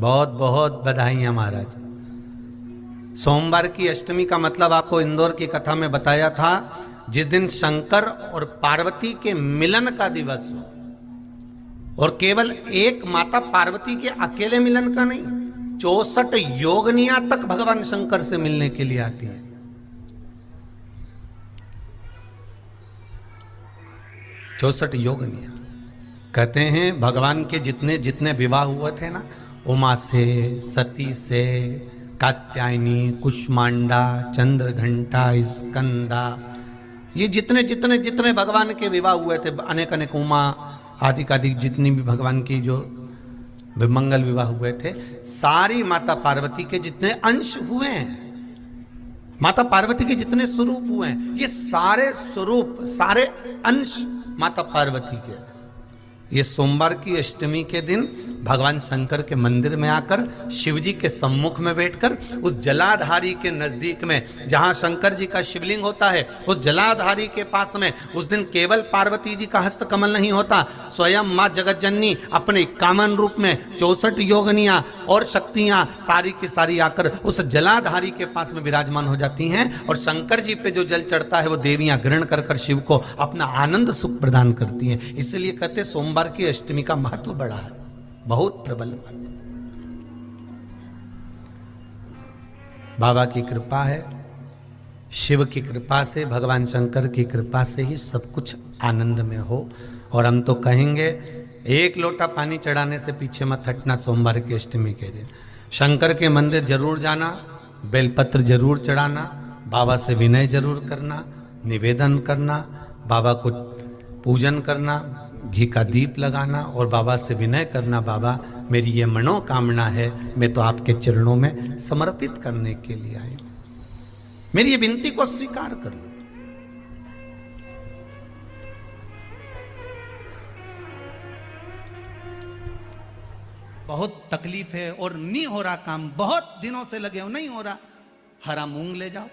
बहुत बहुत बधाइयाँ महाराज। सोमवार की अष्टमी का मतलब आपको इंदौर की कथा में बताया था, जिस दिन शंकर और पार्वती के मिलन का दिवस हो, और केवल एक माता पार्वती के अकेले मिलन का नहीं, 64 योगनियां तक भगवान शंकर से मिलने के लिए आती है। 64 योगनियां। कहते हैं भगवान के जितने जितने विवाह हुए थे ना, उमा से, सती से, कात्यायनी, कुष्मांडा, चंद्रघंटा, स्कंदा, ये जितने जितने जितने भगवान के विवाह हुए थे, अनेक अनेक उमा आदि आदि जितनी भी भगवान की जो मंगल विवाह हुए थे, सारी माता पार्वती के जितने अंश हुए हैं, माता पार्वती के जितने स्वरूप हुए हैं, ये सारे स्वरूप, सारे अंश माता पार्वती के। ये सोमवार की अष्टमी के दिन भगवान शंकर के मंदिर में आकर शिव जी के सम्मुख में बैठकर उस जलाधारी के नजदीक में, जहां शंकर जी का शिवलिंग होता है, उस जलाधारी के पास में उस दिन केवल पार्वती जी का हस्त कमल नहीं होता, स्वयं मां जगत जननी अपने कामन रूप में 64 योगनियां और शक्तियां सारी की सारी आकर उस जलाधारी के पास में विराजमान हो जाती हैं, और शंकर जी पे जो जल चढ़ता है वो देवियां ग्रहण कर कर शिव को अपना आनंद सुख प्रदान करती हैं। इसलिए कहते सोमवार की अष्टमी का महत्व बड़ा है, बहुत प्रबल। बाबा की कृपा है, शिव की कृपा से, भगवान शंकर की कृपा से ही सब कुछ आनंद में हो। और हम तो कहेंगे एक लोटा पानी चढ़ाने से पीछे मत हटना। सोमवार की अष्टमी के दिन शंकर के मंदिर जरूर जाना, बेलपत्र जरूर चढ़ाना, बाबा से विनय जरूर करना, निवेदन करना, बाबा को पूजन करना, घी का दीप लगाना और बाबा से विनय करना, बाबा मेरी ये मनोकामना है, मैं तो आपके चरणों में समर्पित करने के लिए आई, मेरी ये विनती को स्वीकार कर लो। बहुत तकलीफ है और नहीं हो रहा काम, बहुत दिनों से लगे हो, नहीं हो रहा, हरा मूंग ले जाओ।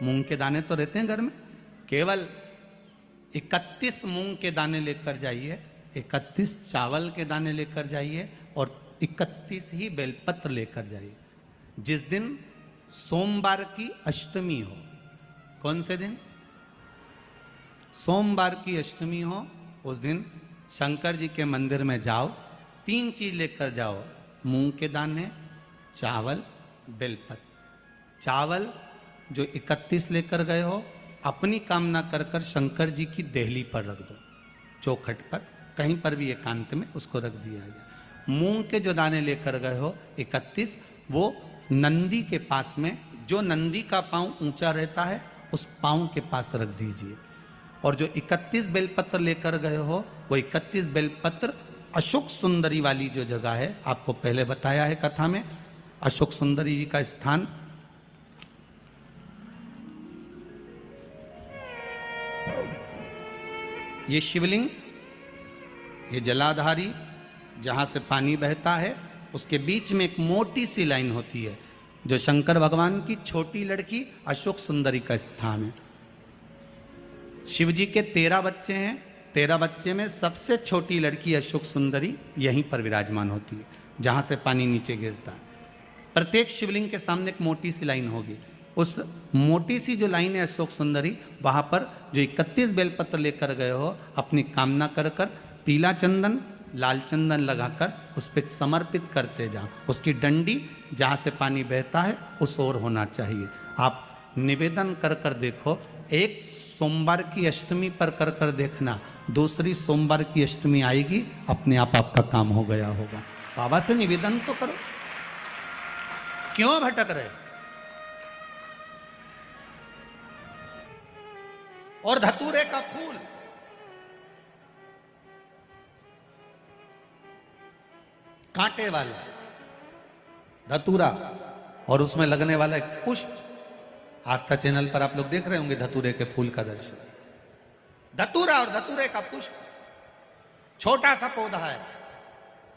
मूंग के दाने तो रहते हैं घर में, केवल 31 मूंग के दाने लेकर जाइए, 31 चावल के दाने लेकर जाइए और 31 ही बेलपत्र लेकर जाइए। जिस दिन सोमवार की अष्टमी हो, कौन से दिन? सोमवार की अष्टमी हो, उस दिन शंकर जी के मंदिर में जाओ, 3 चीज लेकर जाओ, मूंग के दाने, चावल, बेलपत्र। चावल जो 31 लेकर गए हो, अपनी कामना कर कर शंकर जी की देहली पर रख दो, चौखट पर, कहीं पर भी एकांत में उसको रख दिया जाए। मूंग के जो दाने लेकर गए हो 31, वो नंदी के पास में, जो नंदी का पांव ऊंचा रहता है उस पांव के पास रख दीजिए। और जो 31 बेलपत्र लेकर गए हो, वो 31 बेलपत्र अशोक सुंदरी वाली जो जगह है, आपको पहले बताया है कथा में, अशोक सुंदरी जी का स्थान, ये शिवलिंग, ये जलाधारी जहां से पानी बहता है, उसके बीच में एक मोटी सी लाइन होती है, जो शंकर भगवान की छोटी लड़की अशोक सुंदरी का स्थान है। शिव जी के 13 बच्चे हैं, 13 बच्चे में सबसे छोटी लड़की अशोक सुंदरी यहीं पर विराजमान होती है, जहां से पानी नीचे गिरता है। प्रत्येक शिवलिंग के सामने एक मोटी सी लाइन होगी, उस मोटी सी जो लाइन है अशोक सुंदरी, वहां पर जो 31 बेलपत्र लेकर गए हो, अपनी कामना कर कर पीला चंदन, लाल चंदन लगाकर उस पर समर्पित करते जाओ। उसकी डंडी जहां से पानी बहता है उस ओर होना चाहिए। आप निवेदन कर कर देखो, एक सोमवार की अष्टमी पर कर कर देखना, दूसरी सोमवार की अष्टमी आएगी, अपने आप आपका काम हो गया होगा। बाबा से निवेदन तो करो, क्यों भटक रहे? और धतूरे का फूल, कांटे वाला धतूरा, और उसमें लगने वाला एक पुष्प, आस्था चैनल पर आप लोग देख रहे होंगे धतूरे के फूल का दर्शन। धतूरा और धतूरे का पुष्प, छोटा सा पौधा है,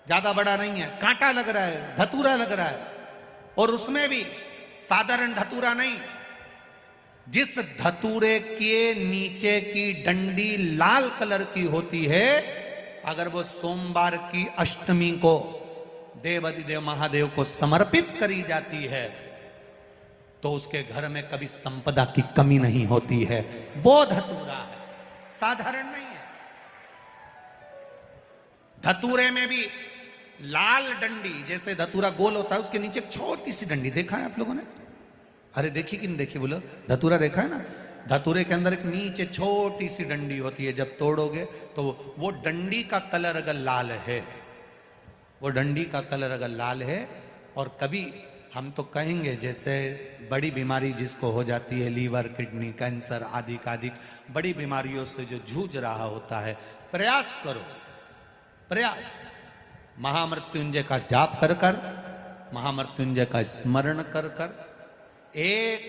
ज्यादा बड़ा नहीं है, कांटा लग रहा है, धतूरा लग रहा है, और उसमें भी साधारण धतूरा नहीं, जिस धतूरे के नीचे की डंडी लाल कलर की होती है, अगर वो सोमवार की अष्टमी को देवाधिदेव महादेव को समर्पित करी जाती है तो उसके घर में कभी संपदा की कमी नहीं होती है। वो धतूरा है, साधारण नहीं है। धतूरे में भी लाल डंडी, जैसे धतूरा गोल होता है उसके नीचे एक छोटी सी डंडी, देखा है आप लोगों ने? अरे देखी कि नहीं देखी बोलो? धतूरा देखा है ना? धतूरे के अंदर एक नीचे छोटी सी डंडी होती है, जब तोड़ोगे तो वो डंडी का कलर अगर लाल है, वो डंडी का कलर अगर लाल है, और कभी हम तो कहेंगे जैसे बड़ी बीमारी जिसको हो जाती है, लीवर, किडनी, कैंसर आदि आदि बड़ी बीमारियों से जो जूझ रहा होता है, प्रयास करो, प्रयास महामृत्युंजय का जाप कर कर, महामृत्युंजय का स्मरण कर कर, एक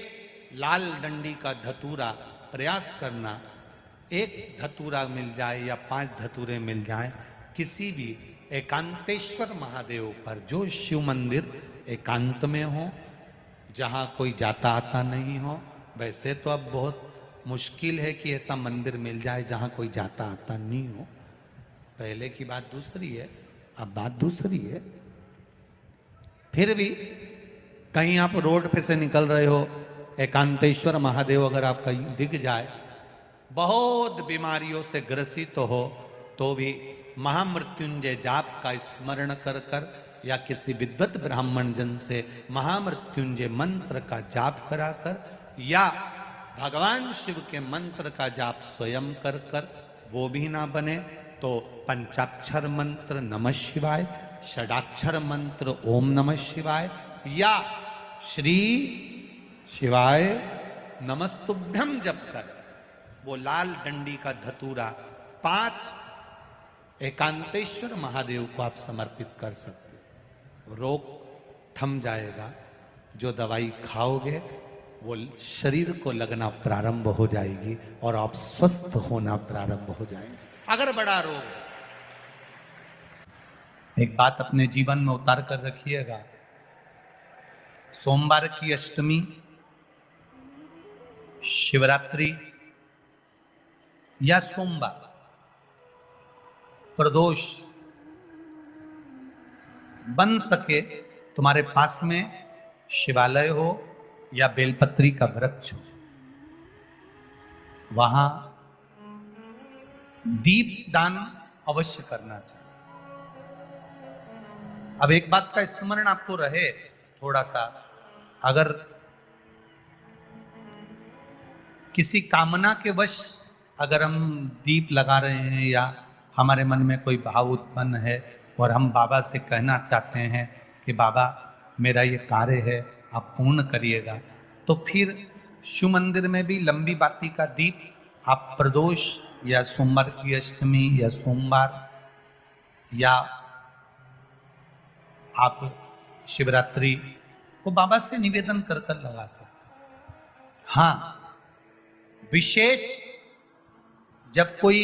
लाल डंडी का धतूरा प्रयास करना, एक धतूरा मिल जाए या 5 धतूरे मिल जाए किसी भी एकांतेश्वर महादेव पर, जो शिव मंदिर एकांत में हो, जहाँ कोई जाता आता नहीं हो। वैसे तो अब बहुत मुश्किल है कि ऐसा मंदिर मिल जाए जहाँ कोई जाता आता नहीं हो, पहले की बात दूसरी है, अब बात दूसरी है। फिर भी कहीं आप रोड पे से निकल रहे हो, एकांतेश्वर महादेव अगर आपका दिख जाए, बहुत बीमारियों से ग्रसित हो, तो भी महामृत्युंजय जाप का स्मरण कर कर या किसी विद्वत ब्राह्मण जन से महामृत्युंजय मंत्र का जाप कराकर, या भगवान शिव के मंत्र का जाप स्वयं कर कर, वो भी ना बने तो पंचाक्षर मंत्र नमः शिवाय, षडाक्षर मंत्र ओम नमः शिवाय, या श्री शिवाय नमस्तुभ्यम जप कर वो लाल डंडी का धतूरा 5 एकांतेश्वर महादेव को आप समर्पित कर सकते हो। रोग थम जाएगा, जो दवाई खाओगे वो शरीर को लगना प्रारंभ हो जाएगी और आप स्वस्थ होना प्रारंभ हो जाएंगे। अगर बड़ा रोग, एक बात अपने जीवन में उतार कर रखिएगा, सोमवार की अष्टमी, शिवरात्रि या सोमवार, प्रदोष, बन सके तुम्हारे पास में शिवालय हो या बेलपत्री का वृक्ष हो, वहां दीप दान अवश्य करना चाहिए। अब एक बात का स्मरण आपको रहे थोड़ा सा, अगर किसी कामना के वश अगर हम दीप लगा रहे हैं या हमारे मन में कोई भाव उत्पन्न है और हम बाबा से कहना चाहते हैं कि बाबा मेरा ये कार्य है आप पूर्ण करिएगा, तो फिर शिव मंदिर में भी लंबी बाती का दीप आप प्रदोष या सोमवार की अष्टमी या सोमवार या आप शिवरात्रि को बाबा से निवेदन कर कर लगा सकते। हाँ, विशेष जब कोई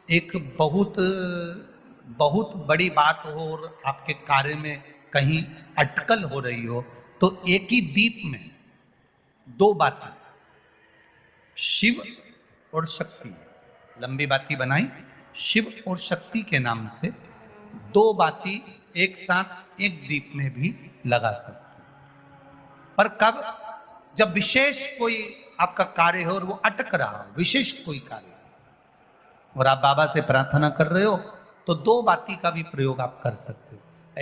एक बहुत बहुत बड़ी बात हो और आपके कार्य में कहीं अटकल हो रही हो, तो एक ही दीप में 2 बाती, शिव और शक्ति, लंबी बाती बनाई शिव और शक्ति के नाम से, 2 बाती एक साथ एक दीप में भी लगा सकते। पर कब? जब विशेष कोई आपका कार्य हो और वो अटक रहा हो, विशेष कोई कार्य, और आप बाबा से प्रार्थना कर रहे हो, तो 2 बाती का भी प्रयोग आप कर सकते हो।